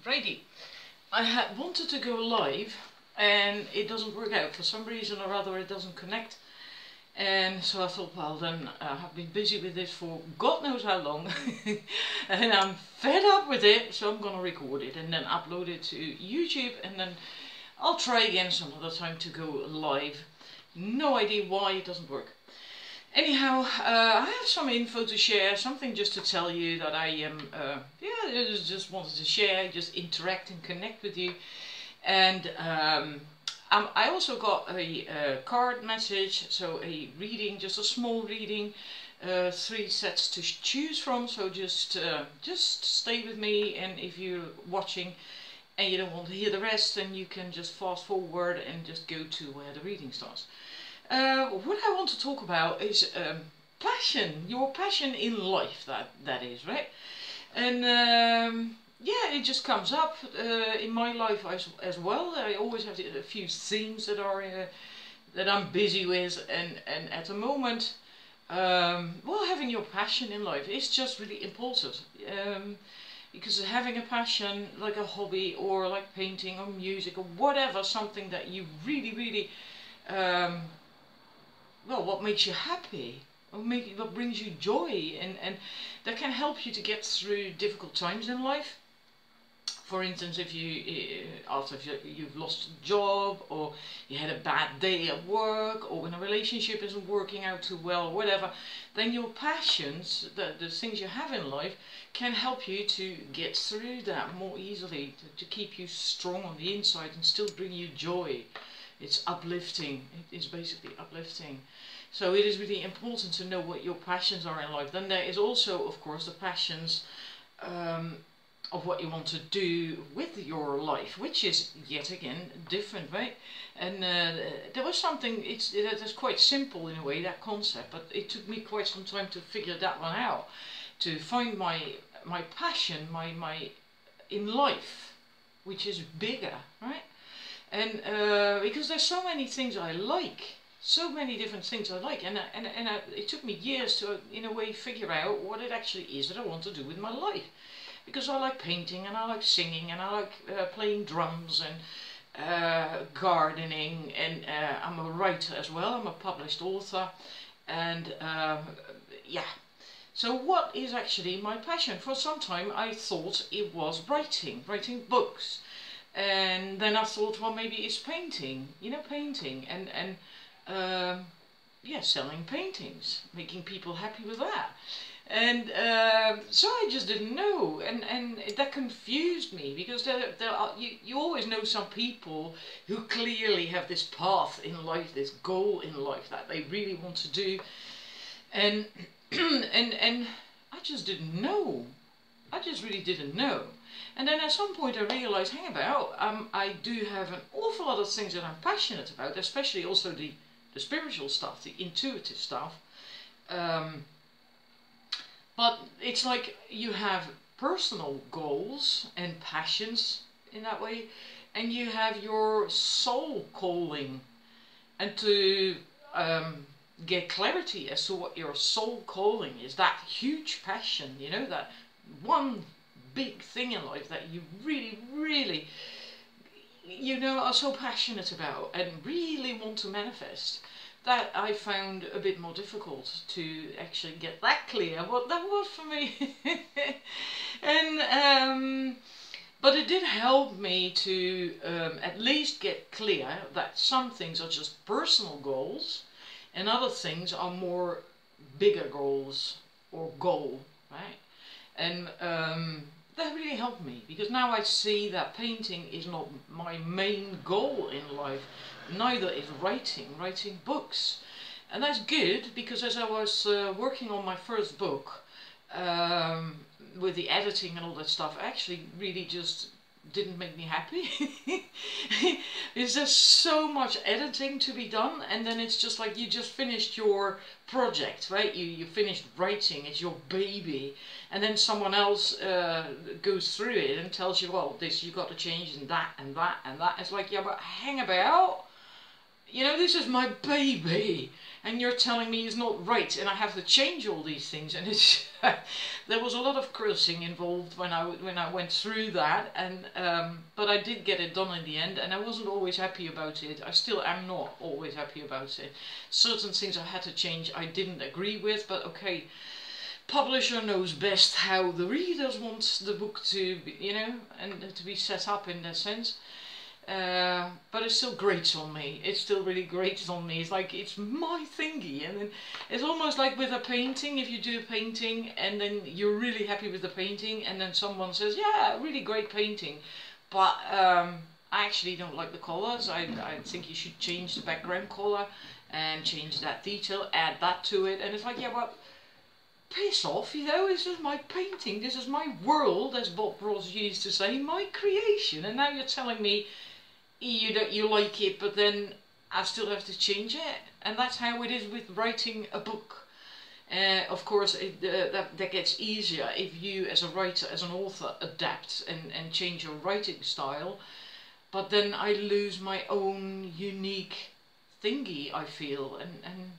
Righty, I had wanted to go live and it doesn't work out for some reason or other. It doesn't connect, and so I thought, well then, I've been busy with this for God knows how long and I'm fed up with it, so I'm gonna record it and then upload it to YouTube, and then I'll try again some other time to go live. No idea why it doesn't work. Anyhow, I have some info to share, something just to tell you that I am, I just wanted to share, just interact and connect with you. And I also got a card message, so a reading, just a small reading, 3 sets to choose from, so just stay with me, and if you're watching and you don't want to hear the rest, then you can just fast forward and just go to where the reading starts. What I want to talk about is passion, your passion in life, that is, right? And yeah, it just comes up in my life as well. I always have a few themes that are that I'm busy with, and at the moment, well, having your passion in life is just really important. Because having a passion, like a hobby or like painting or music or whatever, something that you really well, what makes you happy, or what brings you joy, and that can help you to get through difficult times in life. For instance, if after you've lost a job, or you had a bad day at work, or when a relationship isn't working out too well, or whatever, then your passions, the things you have in life, can help you to get through that more easily, to keep you strong on the inside and still bring you joy. It's uplifting. It's basically uplifting. So it is really important to know what your passions are in life. Then there is also, of course, the passions of what you want to do with your life, which is yet again different, right? And there was something, it's quite simple in a way, that concept, but it took me quite some time to figure that one out, to find my passion, my in life, which is bigger, right? And because there's so many things I like, so many different things I like, and it took me years to, in a way, figure out what it actually is that I want to do with my life. Because I like painting, and I like singing, and I like playing drums, and gardening, and I'm a writer as well. I'm a published author, and yeah. So what is actually my passion? For some time I thought it was writing books. And then I thought, well, maybe it's painting, you know, painting, and yeah, selling paintings, making people happy with that. And so I just didn't know, and that confused me, because there are, you always know some people who clearly have this path in life, this goal in life that they really want to do, and and I just didn't know. I just really didn't know. And then at some point I realized, hang about, I do have an awful lot of things that I'm passionate about, especially also the spiritual stuff, the intuitive stuff. But it's like you have personal goals and passions in that way, and you have your soul calling, and to get clarity as to what your soul calling is, that huge passion, you know, that one big thing in life that you really, you know, are so passionate about and really want to manifest, that I found a bit more difficult to actually get that clear what that was for me. And but it did help me to at least get clear that some things are just personal goals and other things are more bigger goals, or goal, right? And that really helped me, because now I see that painting is not my main goal in life, neither is writing books. And that's good, because as I was working on my first book, with the editing and all that stuff, actually really just didn't make me happy. There's just so much editing to be done, and then it's just like you just finished your project, right? You finished writing, it's your baby, and then someone else goes through it and tells you, well, this you got to change, and that and that and that. It's like, yeah, but hang about, you know, this is my baby, and you're telling me it's not right, and I have to change all these things, and it's there was a lot of cursing involved when I went through that, and but I did get it done in the end, and I wasn't always happy about it. I still am not always happy about it. Certain things I had to change I didn't agree with, but okay, publisher knows best how the readers want the book to be, you know, and to be set up in that sense. But it still grates on me. It still really grates on me. It's like, it's my thingy. And then it's almost like with a painting, if you do a painting and then you're really happy with the painting and then someone says, yeah, really great painting, but I actually don't like the colours. I think you should change the background colour and change that detail, add that to it. And it's like, yeah, well, piss off, you know, this is my painting, this is my world, as Bob Ross used to say, my creation. And now you're telling me you like it, but then I still have to change it. And that's how it is with writing a book. Of course, that gets easier if you, as a writer, as an author, adapt and change your writing style. But then I lose my own unique thingy, I feel, and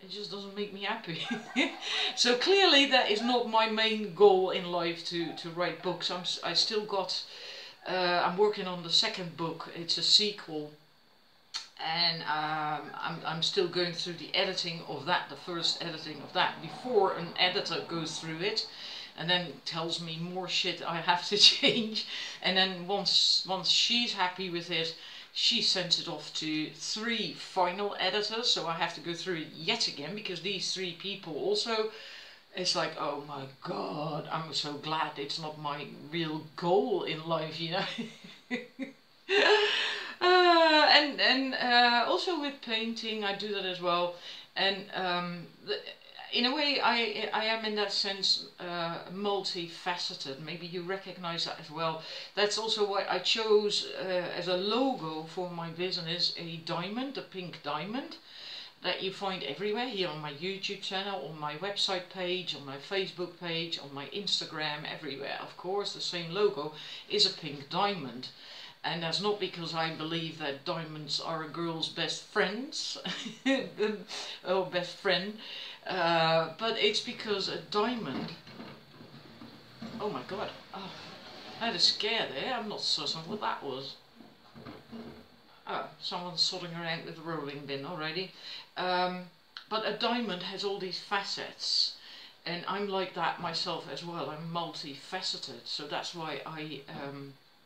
it just doesn't make me happy. So clearly that is not my main goal in life, to write books. I still got... I'm working on the second book. It's a sequel, and I'm still going through the editing of that, the first editing of that, before an editor goes through it and then tells me more shit I have to change. And then once she's happy with it, she sends it off to 3 final editors, so I have to go through it yet again, because these 3 people also... It's like, oh my god, I'm so glad it's not my real goal in life, you know. And also with painting, I do that as well. And in a way, I am in that sense multifaceted. Maybe you recognize that as well. That's also why I chose as a logo for my business a diamond, a pink diamond, that you find everywhere, here on my YouTube channel, on my website page, on my Facebook page, on my Instagram, everywhere. Of course, the same logo is a pink diamond. And that's not because I believe that diamonds are a girl's best friends, or best friend, but it's because a diamond... Oh my god, oh, I had a scare there. I'm not certain what that was. Oh, someone's sodding around with a rolling bin already. But a diamond has all these facets, and I'm like that myself as well. I'm multifaceted, so that's why I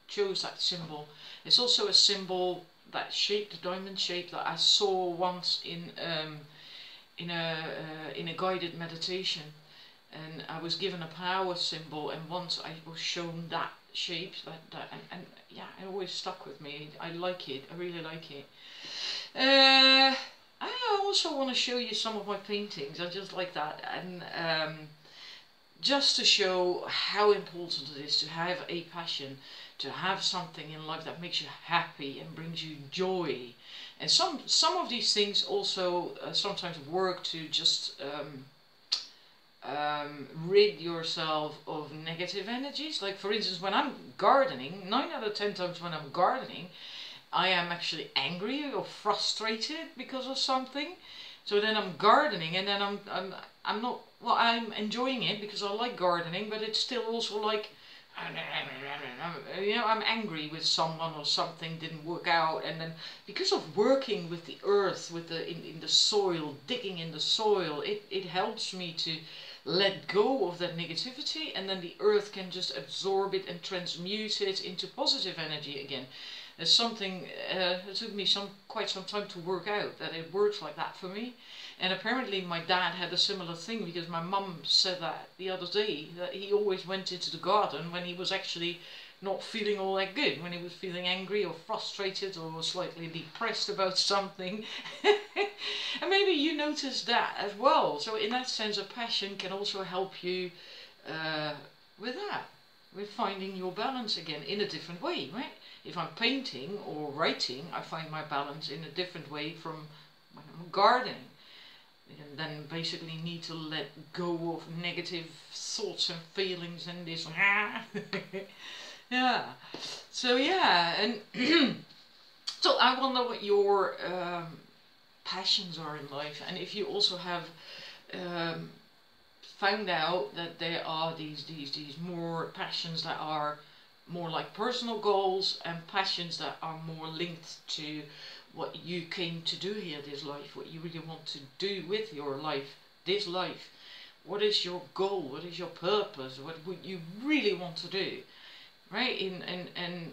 chose that symbol. It's also a symbol, that shape, the diamond shape, that I saw once in a guided meditation, and I was given a power symbol, and once I was shown that shape, and yeah, it always stuck with me. I like it. I really like it. I also want to show you some of my paintings. I just like that, and just to show how important it is to have a passion, to have something in life that makes you happy and brings you joy. And some of these things also sometimes work to just rid yourself of negative energies. Like, for instance, when I'm gardening, 9 out of 10 times when I'm gardening, I am actually angry or frustrated because of something. So then I'm gardening, and then I'm not, well, I'm enjoying it because I like gardening, but it's still also like, you know, I'm angry with someone, or something didn't work out. And then because of working with the earth, with the in the soil, digging in the soil, it helps me to let go of that negativity, and then the earth can just absorb it and transmute it into positive energy again. There's something, it took me quite some time to work out that it works like that for me. And apparently my dad had a similar thing, because my mum said that the other day, that he always went into the garden when he was actually not feeling all that good, when he was feeling angry or frustrated or slightly depressed about something. And maybe you noticed that as well. So in that sense, a passion can also help you with that, with finding your balance again in a different way, right? If I'm painting or writing, I find my balance in a different way from when I'm gardening. And then basically need to let go of negative thoughts and feelings and this. Yeah. So yeah, and So I wonder what your passions are in life, and if you also have um, found out that there are these more passions that are more like personal goals, and passions that are more linked to what you came to do here this life, what you really want to do with your life, this life. What is your goal? What is your purpose? What would you really want to do? Right? And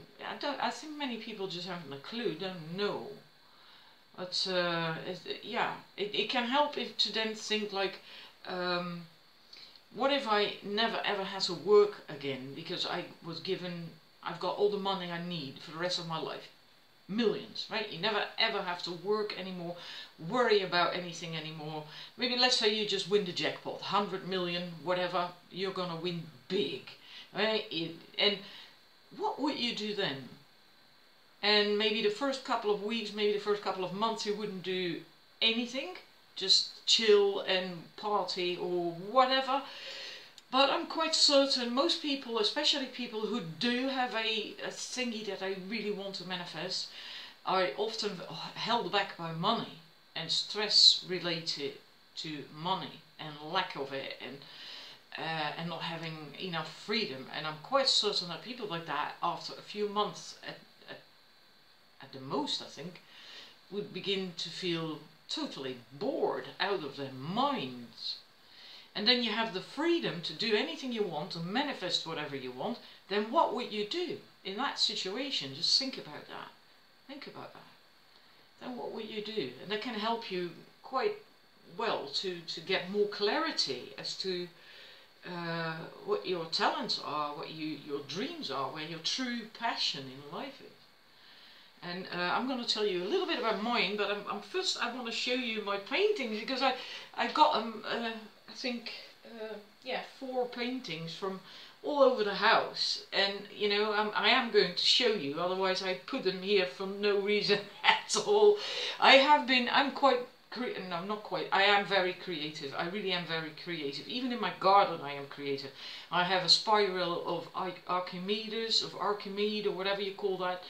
I think many people just haven't a clue, don't know. But yeah, it can help if to then think like, what if I never ever had to work again because I've got all the money I need for the rest of my life. Millions, right? You never ever have to work anymore, worry about anything anymore. Maybe let's say you just win the jackpot, 100 million, whatever, you're gonna win big, right? And what would you do then? And maybe the first couple of weeks, maybe the first couple of months you wouldn't do anything, just chill and party or whatever. But I'm quite certain most people, especially people who do have a thingy that they really want to manifest, are often held back by money and stress related to money and lack of it, and not having enough freedom. And I'm quite certain that people like that, after a few months at the most, I think, would begin to feel totally bored out of their minds. And then you have the freedom to do anything you want, to manifest whatever you want. Then what would you do in that situation? Just think about that. Think about that. Then what would you do? And that can help you quite well to get more clarity as to what your talents are, what your dreams are, where your true passion in life is. And I'm going to tell you a little bit about mine, but first I want to show you my paintings, because I got them, I think, yeah, 4 paintings from all over the house. And, you know, I am going to show you, otherwise I put them here for no reason at all. I'm quite, no, not quite, I am very creative. I really am very creative. Even in my garden I am creative. I have a spiral of Archimedes, or whatever you call that.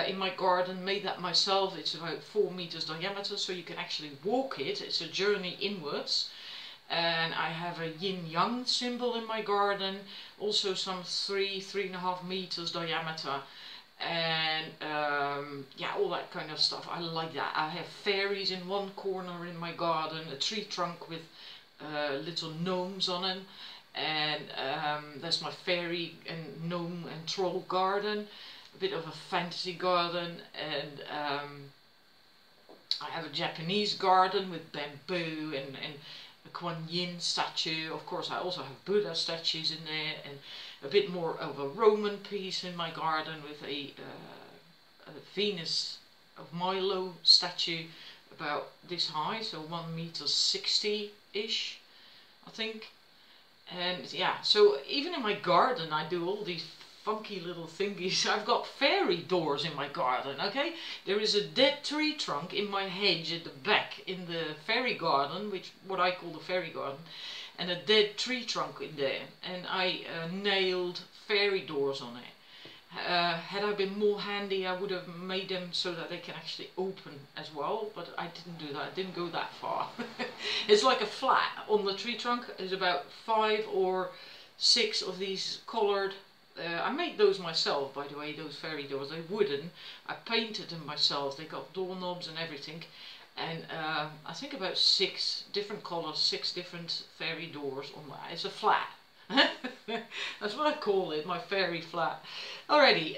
In my garden, made that myself. It's about 4 meters diameter, so you can actually walk it. It's a journey inwards. And I have a yin-yang symbol in my garden, also some 3.5 meters diameter, and yeah, all that kind of stuff. I like that. I have fairies in one corner in my garden, a tree trunk with little gnomes on it, and that's my fairy and gnome and troll garden. A bit of a fantasy garden, and I have a Japanese garden with bamboo and a Kuan Yin statue. Of course I also have Buddha statues in there, and a bit more of a Roman piece in my garden with a Venus of Milo statue about this high, so 1.60 meters-ish, I think. And yeah, so even in my garden I do all these funky little thingies. I've got fairy doors in my garden, okay? There is a dead tree trunk in my hedge at the back in the fairy garden, what I call the fairy garden, and a dead tree trunk in there, and I nailed fairy doors on it. Had I been more handy, I would have made them so that they can actually open as well, but I didn't do that. I didn't go that far. It's like a flat on the tree trunk. There's about 5 or 6 of these coloured. I made those myself, by the way, those fairy doors. They're wooden. I painted them myself. They got doorknobs and everything. And I think about 6 different colours, 6 different fairy doors on that. It's a flat. That's what I call it, my fairy flat. Alrighty,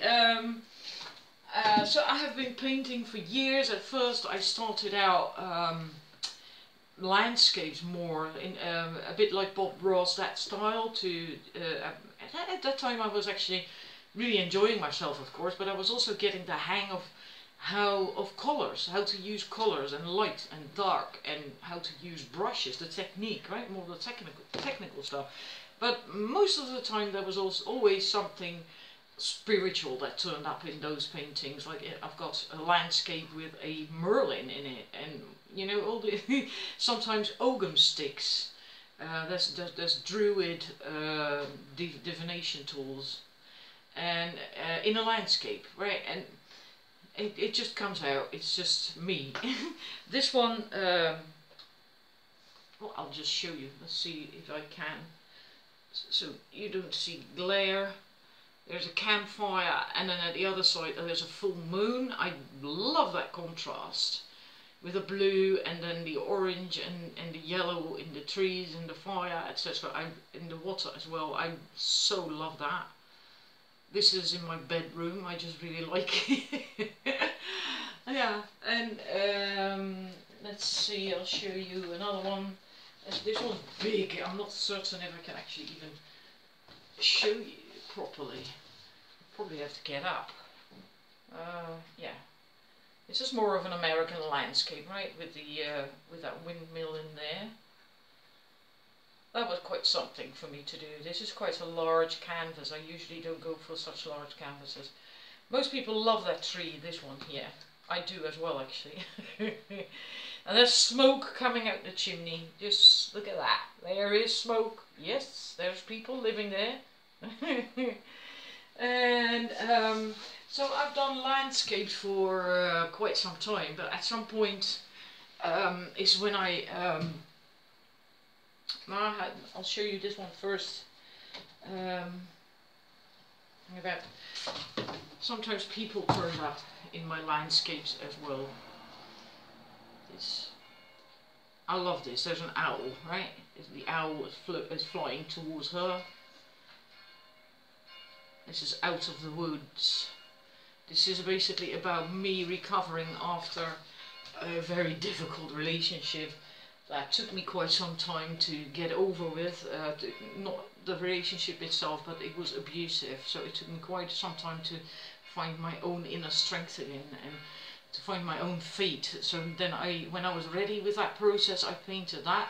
so I have been painting for years. At first I started out landscapes more, in a bit like Bob Ross, that style. At that time I was actually really enjoying myself, of course, but I was also getting the hang of colours, how to use colours and light and dark, and how to use brushes, the technique, right, more the technical stuff. But most of the time there was always something spiritual that turned up in those paintings. Like I've got a landscape with a Merlin in it, and you know, all the sometimes ogham sticks. There's druid divination tools, and in a landscape, right? And it just comes out. It's just me. This one, well, I'll just show you. Let's see if I can. So you don't see glare. There's a campfire, and then at the other side there's a full moon. I love that contrast with the blue and then the orange and the yellow in the trees and the fire, etc. In the water as well. I so love that. This is in my bedroom. I just really like it. Yeah, and let's see, I'll show you another one. This one's big. I'm not certain if I can actually even show you properly. Probably have to get up. Yeah, this is more of an American landscape, right? With the with that windmill in there. That was quite something for me to do. This is quite a large canvas. I usually don't go for such large canvases. Most people love that tree, this one here. I do as well, actually. And there's smoke coming out the chimney. Just look at that. There is smoke. Yes, there's people living there. And so I've done landscapes for quite some time, but at some point is when I'll show you this one first. About sometimes people turn up in my landscapes as well. I love this. There's an owl, right? The owl is flying towards her. This is Out of the Woods. This is basically about me recovering after a very difficult relationship that took me quite some time to get over with. Not the relationship itself, but it was abusive, so it took me quite some time to find my own inner strength again and to find my own feet. So then when I was ready with that process, I painted that,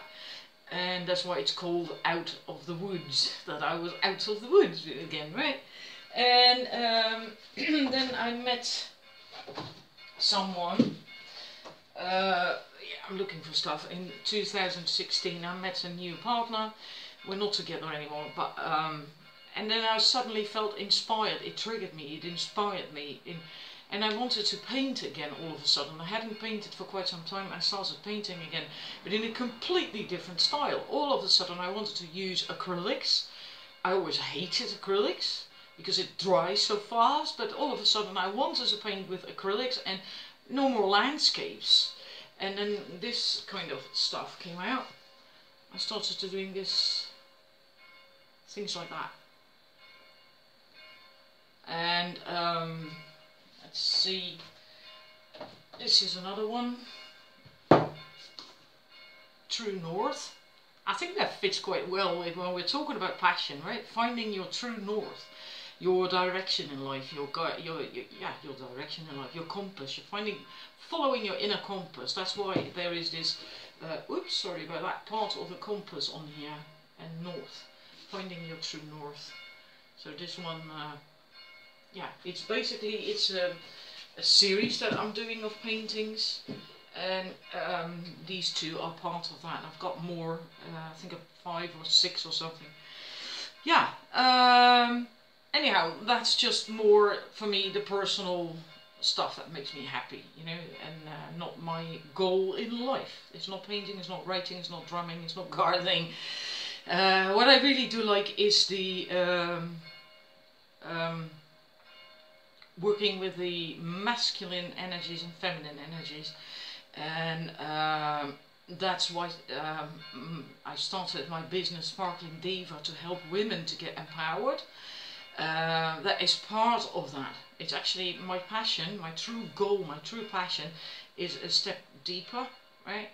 and that's why it's called Out of the Woods, that I was out of the woods again, right? And then I met someone, yeah, I'm looking for stuff, in 2016 I met a new partner. We're not together anymore, but and then I suddenly felt inspired. It triggered me, it inspired me, and I wanted to paint again all of a sudden. I hadn't painted for quite some time. I started painting again, but in a completely different style. All of a sudden I wanted to use acrylics. I always hated acrylics because it dries so fast, but all of a sudden I wanted to paint with acrylics and no more landscapes. And then this kind of stuff came out. I started to doing this, things like that. And let's see, this is another one, True North. I think that fits quite well with when we're talking about passion, right? Finding your true north, your direction in life, your direction in life, your compass. You're following your inner compass. That's why there is this, oops, sorry about that, part of the compass on here, and north, finding your true north. So this one, yeah, it's basically, it's a series that I'm doing of paintings, and these two are part of that. I've got more, I think 5 or 6 or something. Yeah, anyhow, that's just more for me the personal stuff that makes me happy, you know, and not my goal in life. It's not painting, it's not writing, it's not drumming, it's not gardening. What I really do like is the working with the masculine energies and feminine energies, and that's why I started my business Sparkling Diva, to help women to get empowered. That is part of that. It's actually my passion, my true goal, my true passion is a step deeper, right?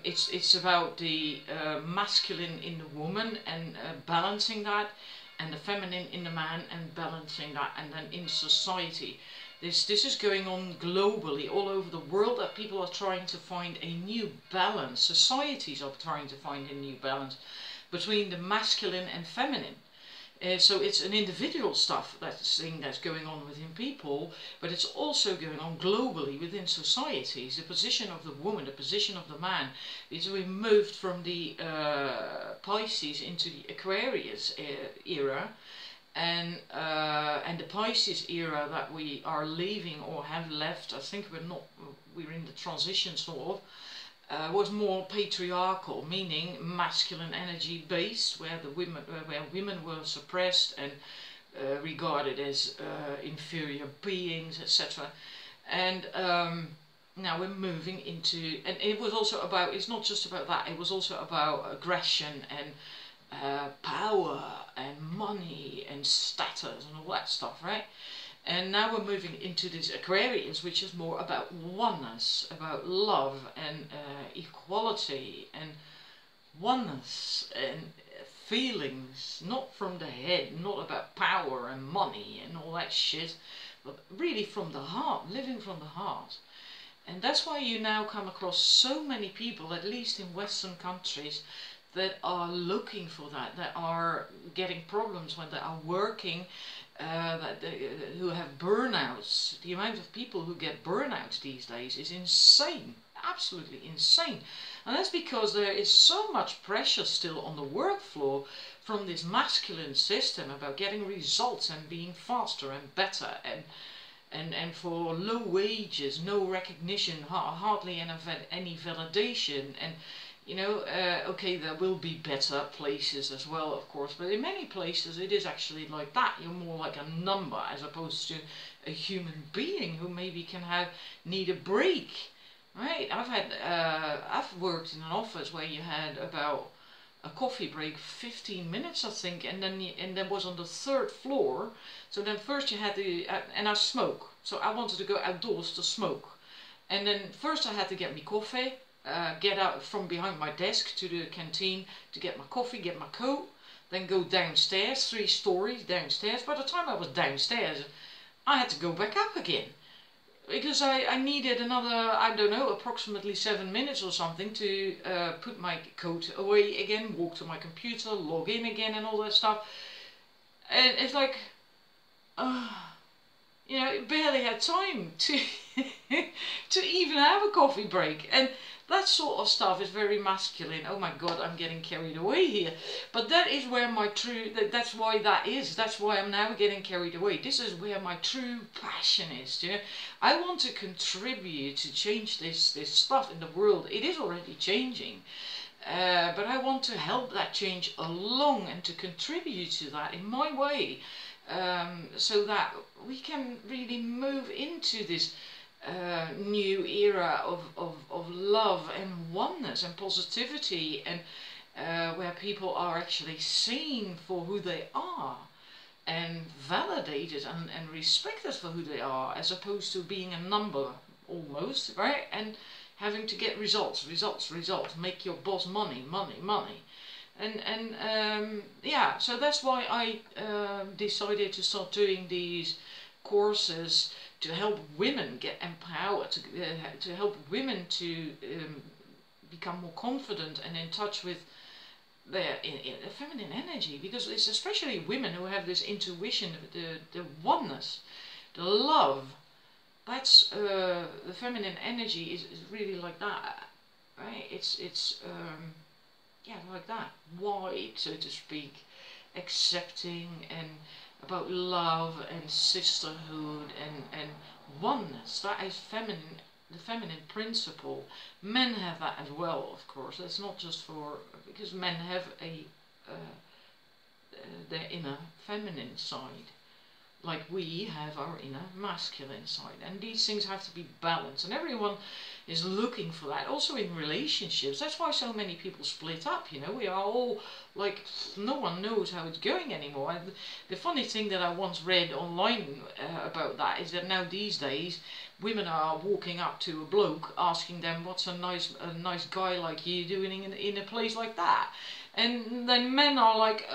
It's about the masculine in the woman and balancing that, and the feminine in the man and balancing that, and then in society. This is going on globally, all over the world, that people are trying to find a new balance. Societies are trying to find a new balance between the masculine and feminine. So it's an individual stuff, that's going on within people, but it's also going on globally within societies. The position of the woman, the position of the man, is we moved from the Pisces into the Aquarius era, and the Pisces era that we are leaving or have left, I think we're in the transition sort of, was more patriarchal, meaning masculine energy based, where women were suppressed and regarded as inferior beings, etc. And now we're moving into, and it was also about, it's not just about that, it was also about aggression and power and money and status and all that stuff, right? And now we're moving into this Aquarius, which is more about oneness, about love and equality and oneness and feelings, not from the head, not about power and money and all that shit, but really from the heart, living from the heart. And that's why you now come across so many people, at least in Western countries, that are looking for that are getting problems when they are working, who have burnouts. The amount of people who get burnouts these days is insane, absolutely insane. And that's because there is so much pressure still on the work floor from this masculine system about getting results and being faster and better, and for low wages, no recognition, hardly any validation. And you know, okay, there will be better places as well, of course, but in many places it is actually like that. You're more like a number as opposed to a human being who maybe need a break, right? I've worked in an office where you had about a coffee break, 15 minutes I think, and then was on the 3rd floor. So then first you had to, and I smoke, so I wanted to go outdoors to smoke, and then first I had to get me coffee. Get out from behind my desk to the canteen to get my coffee, get my coat, then go downstairs, 3 stories downstairs. By the time I was downstairs, I had to go back up again, because I needed another, I don't know, approximately 7 minutes or something to put my coat away again, walk to my computer, log in again and all that stuff. And it's like, you know, barely had time to to even have a coffee break. And that sort of stuff is very masculine. Oh my god, I'm getting carried away here. But that is where my true, that's why that is. That's why I'm now getting carried away. This is where my true passion is. You know, I want to contribute to change this stuff in the world. It is already changing. But I want to help that change along and to contribute to that in my way. So that we can really move into this new era of love and oneness and positivity, and where people are actually seen for who they are and validated and respected for who they are, as opposed to being a number almost, right? And having to get results, make your boss money. And yeah, so that's why I decided to start doing these courses to help women get empowered, to help women to become more confident and in touch with their feminine energy, because it's especially women who have this intuition, the oneness, the love. That's the feminine energy is really like that, right? It's yeah, like that, wide, so to speak, accepting and about love and sisterhood and oneness. That is feminine, the feminine principle. Men have that as well, of course. It's not just for, because men have their inner feminine side, like we have our inner masculine side, and these things have to be balanced, and everyone is looking for that, also in relationships. That's why so many people split up, you know. We are all like, no one knows how it's going anymore. And the funny thing that I once read online about that is that now these days women are walking up to a bloke asking them, what's a nice guy like you doing in a place like that? And then men are like,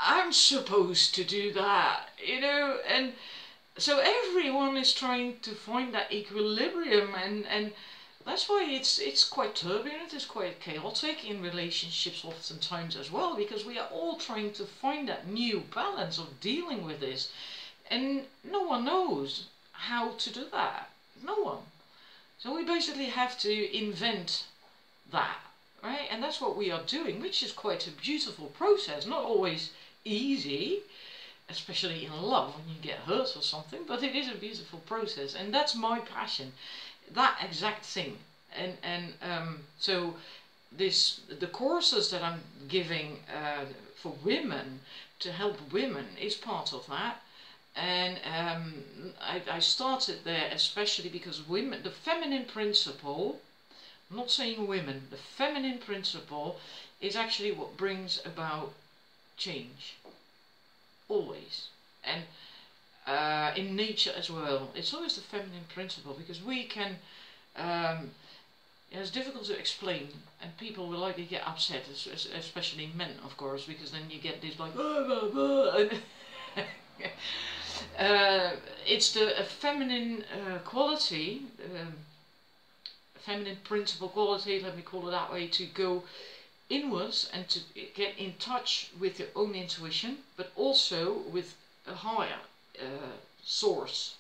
I'm supposed to do that, you know. And so everyone is trying to find that equilibrium, and that's why it's quite turbulent, it's quite chaotic in relationships oftentimes as well, because we are all trying to find that new balance of dealing with this, and no one knows how to do that, no one. So we basically have to invent that, right? And that's what we are doing, which is quite a beautiful process, not always easy, especially in love when you get hurt or something, but it is a beautiful process, and that's my passion, that exact thing. So the courses that I'm giving for women to help women is part of that. And I started there especially because women, the feminine principle, I'm not saying women, the feminine principle is actually what brings about change. Always. And in nature as well. It's always the feminine principle, because we can, it's difficult to explain, and people will likely get upset, especially men, of course, because then you get this like, it's the feminine quality, feminine principle quality, let me call it that way, to go inwards and to get in touch with your own intuition, but also with a higher source.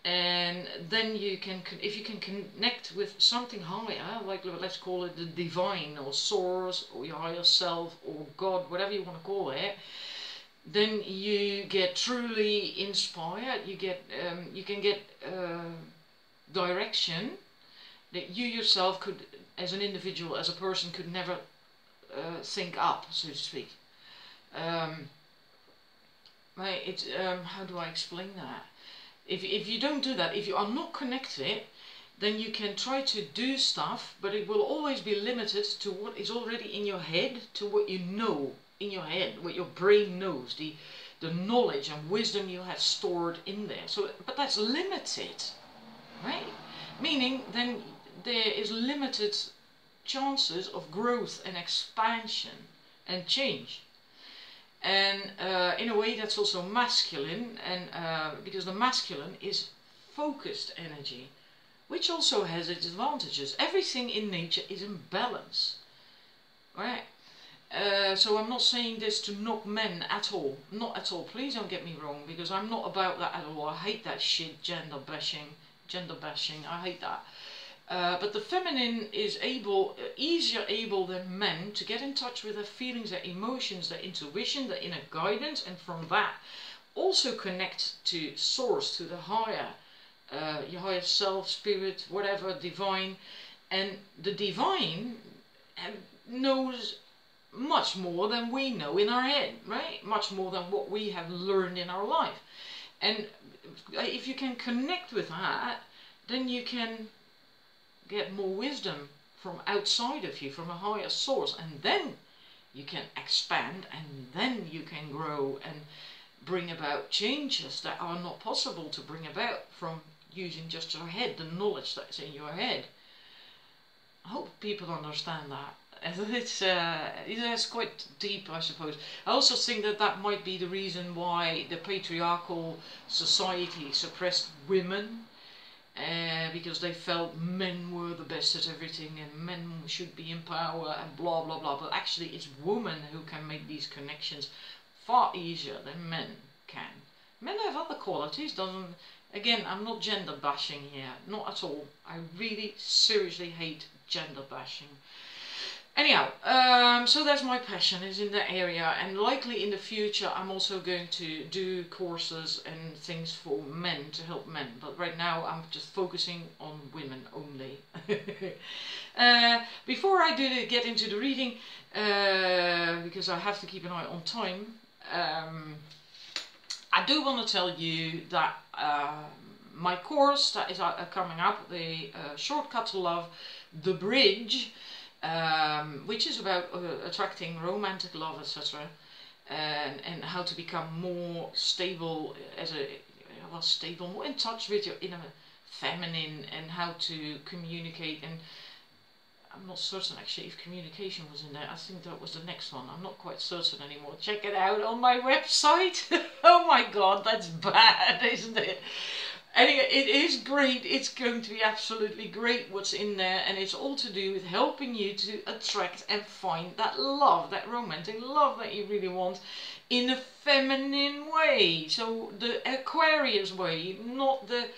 And then you can, if you can connect with something higher, like let's call it the divine or source or your higher self or God, whatever you want to call it, then you get truly inspired. You can get direction that you yourself could, as an individual, as a person, could never think up, so to speak. How do I explain that? If you don't do that, if you are not connected, then you can try to do stuff, but it will always be limited to what is already in your head, to what you know in your head, what your brain knows, the knowledge and wisdom you have stored in there. So, but that's limited, right? Meaning then there is limited chances of growth and expansion and change. And in a way that's also masculine, and because the masculine is focused energy, which also has its advantages. Everything in nature is in balance, right? So I'm not saying this to knock men at all, not at all, please don't get me wrong, because I'm not about that at all. I hate that shit, gender bashing, I hate that. But the feminine is easier able than men to get in touch with their feelings, their emotions, their intuition, their inner guidance, and from that also connect to source, to the higher, your higher self, spirit, whatever, divine. And the divine knows much more than we know in our head, right? Much more than what we have learned in our life. And if you can connect with that, then you can get more wisdom from outside of you, from a higher source, and then you can expand, and then you can grow and bring about changes that are not possible to bring about from using just your head, the knowledge that's in your head. I hope people understand that. It's quite deep, I suppose. I also think that that might be the reason why the patriarchal society suppressed women, because they felt men were the best at everything and men should be in power and blah blah blah. But actually it's women who can make these connections far easier than men can. Men have other qualities, again, I'm not gender bashing here, not at all. I really seriously hate gender bashing. Anyhow, so that's my passion, is in that area, and likely in the future I'm also going to do courses and things for men, to help men, but right now I'm just focusing on women only. Before I get into the reading, because I have to keep an eye on time, I do want to tell you that my course that is coming up, the Shortcut to Love, The Bridge, which is about attracting romantic love, etc., and how to become more stable, more in touch with your inner feminine, and how to communicate. And I'm not certain actually if communication was in there. I think that was the next one. I'm not quite certain anymore. Check it out on my website. Oh my god, that's bad, isn't it? Anyway, it is great. It's going to be absolutely great what's in there, and it's all to do with helping you to attract and find that love, that romantic love that you really want, in a feminine way. So the Aquarius way, not the,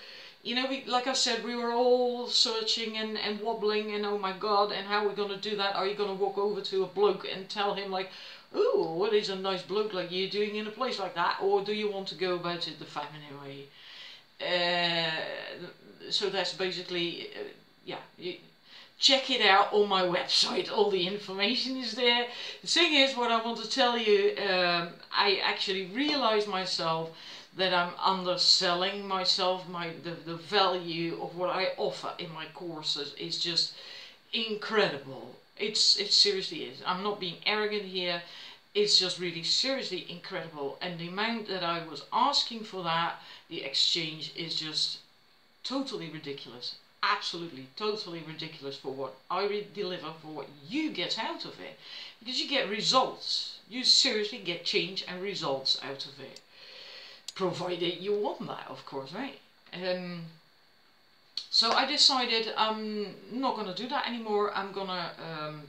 you know, like I said, we were all searching and wobbling and oh my god, and how are we going to do that? Are you going to walk over to a bloke and tell him like, oh, what is a nice bloke like you doing in a place like that? Or do you want to go about it the feminine way? So that's basically, yeah, check it out on my website, all the information is there. The thing is, what I want to tell you, I actually realized myself that I'm underselling myself. The value of what I offer in my courses is just incredible. It seriously is. I'm not being arrogant here. It's just really seriously incredible, and the amount that I was asking for that, the exchange, is just totally ridiculous. Absolutely, totally ridiculous for what I deliver, for what you get out of it. Because you get results. You seriously get change and results out of it. Provided you want that, of course, right? So I decided I'm not going to do that anymore. I'm going to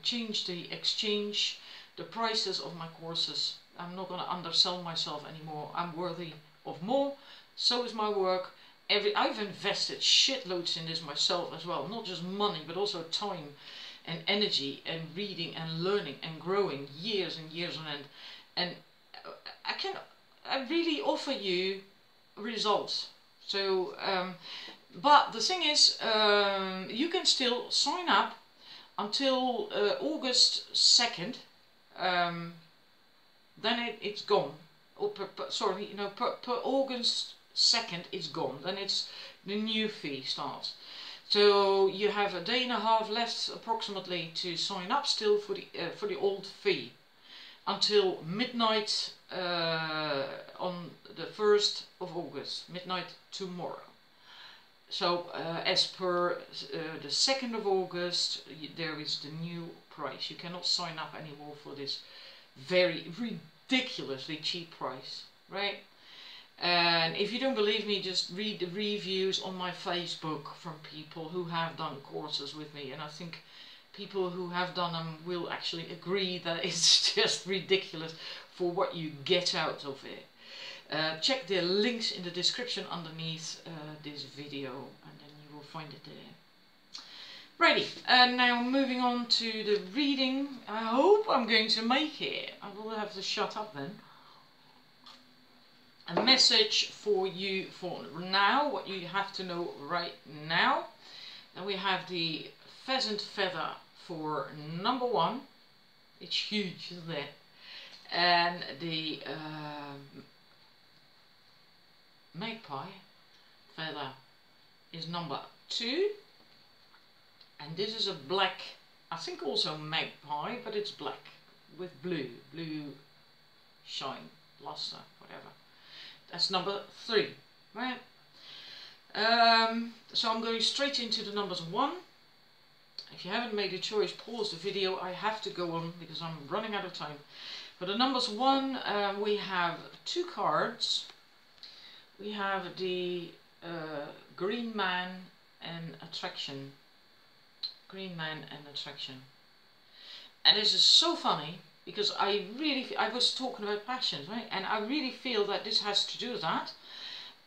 change the exchange, the prices of my courses. I'm not going to undersell myself anymore. I'm worthy of more. So is my work. I've invested shitloads in this myself as well. Not just money, but also time and energy and reading and learning and growing years and years on end. And I really offer you results. So, but the thing is, you can still sign up until August 2nd. Then it's gone. Or sorry, you know, per August 2nd it's gone. Then it's the new fee starts. So you have a day and a half left approximately to sign up still for the old fee until midnight on the 1st of August, midnight tomorrow. So as per the 2nd of August, there is the new price. You cannot sign up anymore for this very ridiculously cheap price, right? And if you don't believe me, just read the reviews on my Facebook from people who have done courses with me, and I think people who have done them will actually agree that it's just ridiculous for what you get out of it. Check the links in the description underneath this video, and then you will find it there. Righty, and now moving on to the reading. I hope I'm going to make it. I will have to shut up then. A message for you for now, what you have to know right now. Then we have the pheasant feather for number 1. It's huge, isn't it? And the magpie feather is number 2. And this is a black, I think also magpie, but it's black with blue shine, luster, whatever. That's number 3, right? So I'm going straight into the numbers 1. If you haven't made a choice, pause the video. I have to go on because I'm running out of time. For the numbers 1, we have 2 cards. We have the Green Man and Attraction. Green Man and Attraction. And this is so funny because I was talking about passions, right? And I really feel that this has to do with that.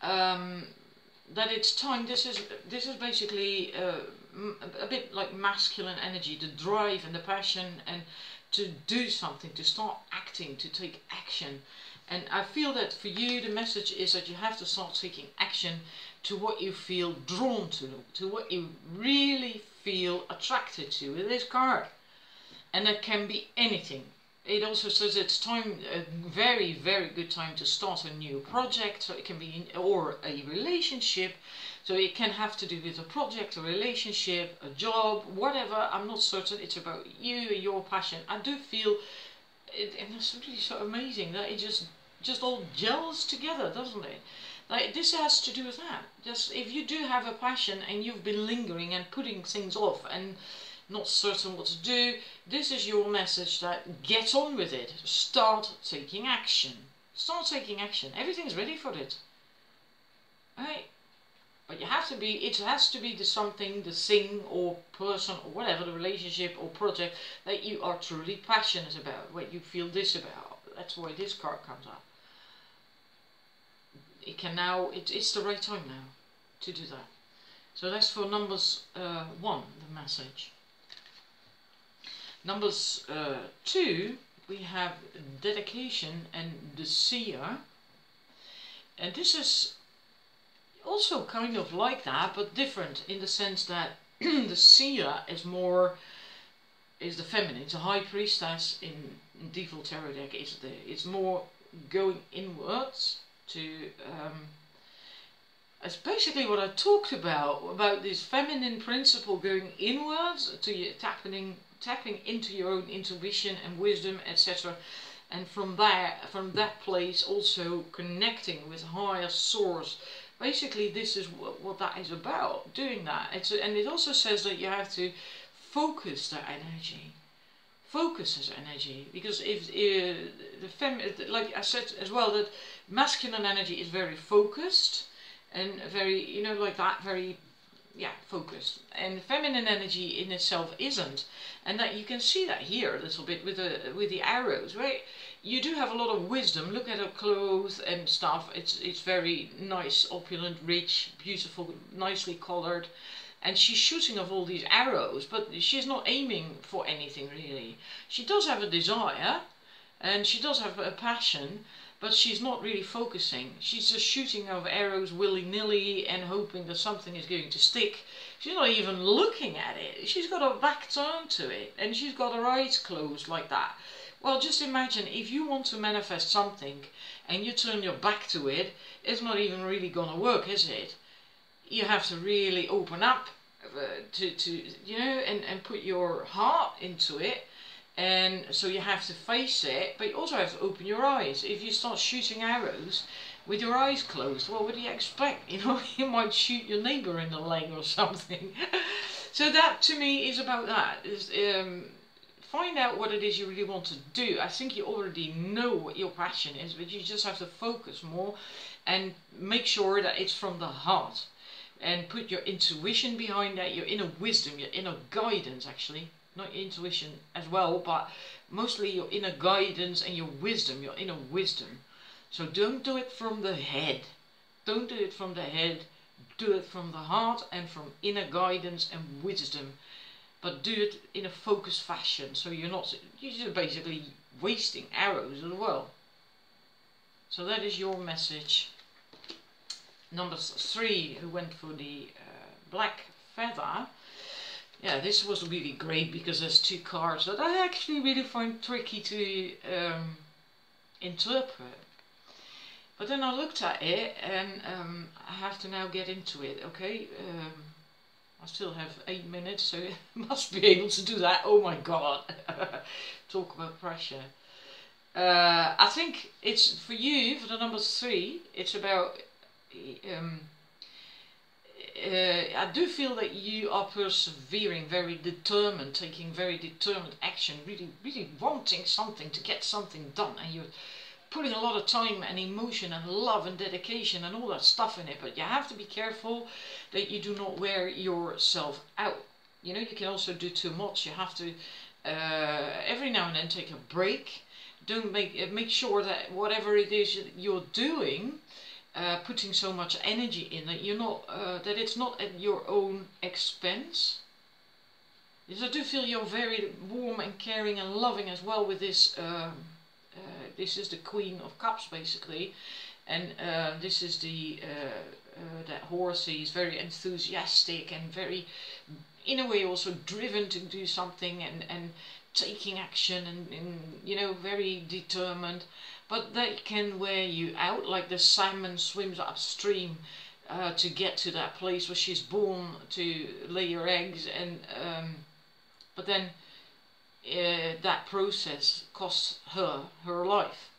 That it's time. This is basically a bit like masculine energy, the drive and the passion, and to do something, to start acting, to take action. And I feel that for you the message is that you have to start taking action to what you feel drawn to what you really feel attracted to with this card. And that can be anything. It also says it's time, a very, very good time to start a new project. So it can be or a relationship. So it can have to do with a project, a relationship, a job, whatever. I'm not certain. It's about you, your passion. I do feel, and it's really so amazing that it just all gels together, doesn't it? Like this has to do with that. Just if you do have a passion and you've been lingering and putting things off and not certain what to do, this is your message that get on with it. Start taking action. Start taking action. Everything's ready for it. Right? But you have to be, it has to be the something, the thing or person or whatever, the relationship or project that you are truly passionate about, what you feel this about. That's why this card comes up. It can now, it's the right time now to do that. So that's for numbers 1, the message. Numbers 2, we have dedication and the seer. And this is also kind of like that, but different in the sense that the seer is the feminine. It's a high priestess in default tarot deck. It's more going inwards to. It's basically what I talked about this feminine principle going inwards to you, tapping into your own intuition and wisdom, etc. And from that place also connecting with higher source. Basically, this is what that is about, doing that. And it also says that you have to focus that energy. Focus this energy, because if like I said as well, that masculine energy is very focused and very, like that, very, focused. And feminine energy in itself isn't, and that you can see that here a little bit with the arrows, right? You do have a lot of wisdom. Look at her clothes and stuff. It's very nice, opulent, rich, beautiful, nicely colored. And she's shooting off all these arrows, but she's not aiming for anything really. She does have a desire, and she does have a passion, but she's not really focusing. She's just shooting off arrows willy-nilly and hoping that something is going to stick. She's not even looking at it. She's got her back turned to it, and she's got her eyes closed like that. Well, just imagine if you want to manifest something and you turn your back to it, it's not even really gonna work, is it? You have to really open up and put your heart into it, and so you have to face it, but you also have to open your eyes. If you start shooting arrows with your eyes closed, what would you expect? You might shoot your neighbor in the leg or something. So that to me is about that. Find out what it is you really want to do. I think you already know what your passion is, but you just have to focus more and make sure that it's from the heart. And put your intuition behind that, your inner wisdom, your inner guidance actually. Not your intuition as well, but mostly your inner guidance and your wisdom, your inner wisdom. So don't do it from the head. Don't do it from the head. Do it from the heart and from inner guidance and wisdom. But do it in a focused fashion, so you're just basically wasting arrows as well. So that is your message. Number 3, who went for the black feather. Yeah, this was really great because there's 2 cards that I actually really find tricky to interpret. But then I looked at it and I have to now get into it, okay? I still have 8 minutes, so I must be able to do that. Oh my god. Talk about pressure. I think it's for you, for the number 3, it's about... I do feel that you are persevering, very determined, taking very determined action, really, really wanting something, to get something done, and you're putting a lot of time and emotion and love and dedication and all that stuff in it, but you have to be careful that you do not wear yourself out. You can also do too much. You have to every now and then take a break. Don't make sure that whatever it is you're doing, putting so much energy in that you're not that it's not at your own expense. Because I do feel you're very warm and caring and loving as well with this. This is the Queen of Cups basically, and this is the that horse. He's very enthusiastic and very, in a way, also driven to do something and taking action and very determined. But that can wear you out, like the salmon swims upstream to get to that place where she's born to lay her eggs, and but then that process costs her life,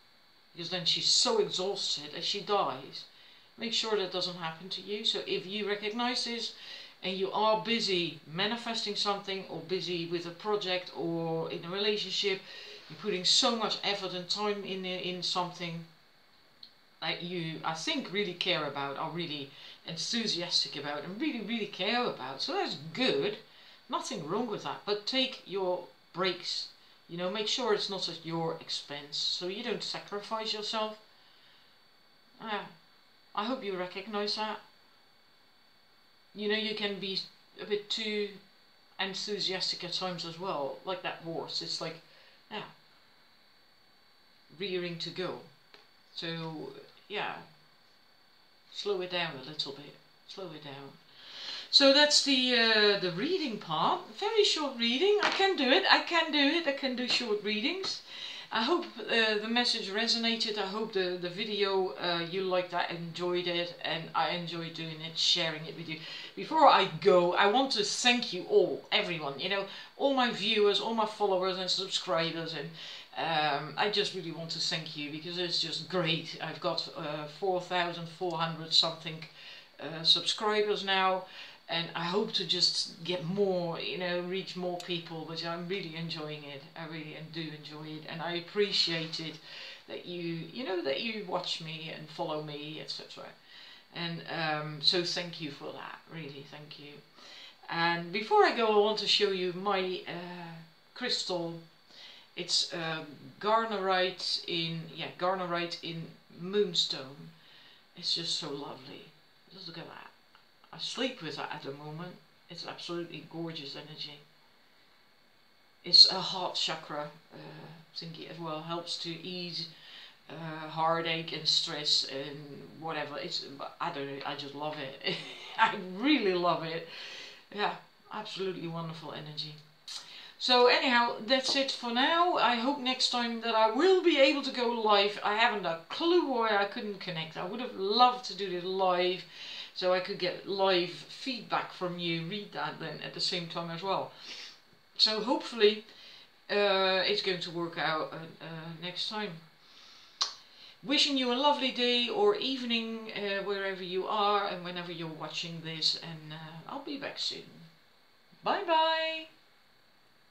because then she's so exhausted that she dies. Make sure that doesn't happen to you. So if you recognize this and you are busy manifesting something, or busy with a project or in a relationship, you're putting so much effort and time in something that you, I think, really care about, are really enthusiastic about and really, really care about. So that's good. Nothing wrong with that. But take your breaks. Make sure it's not at your expense, so you don't sacrifice yourself. I hope you recognize that. you know, you can be a bit too enthusiastic at times as well, like that horse. It's like, yeah, rearing to go. So yeah, slow it down a little bit. Slow it down. So that's the reading part. Very short reading. I can do it. I can do it. I can do short readings. I hope the message resonated. I hope the video you liked. I enjoyed it, and I enjoyed doing it, sharing it with you. Before I go, I want to thank you all, everyone. You know, all my viewers, all my followers and subscribers, and I just really want to thank you, because it's just great. I've got 4,400 something subscribers now. And I hope to just get more, you know, reach more people, but I'm really enjoying it. I really do enjoy it, and I appreciate it that you know, that you watch me and follow me, etc. And so thank you for that, really, thank you. And before I go, I want to show you my crystal. It's garnerite in moonstone. It's just so lovely. Just look at that. I sleep with that at the moment. It's absolutely gorgeous energy. It's a heart chakra thingy as well. Helps to ease heartache and stress and whatever. It's, I don't know, I just love it. I really love it. Yeah, absolutely wonderful energy. So anyhow, that's it for now. I hope next time that I will be able to go live. I haven't a clue why I couldn't connect. I would have loved to do this live, so I could get live feedback from you, read that then at the same time as well. So hopefully it's going to work out next time. Wishing you a lovely day or evening wherever you are and whenever you're watching this, and I'll be back soon. Bye bye!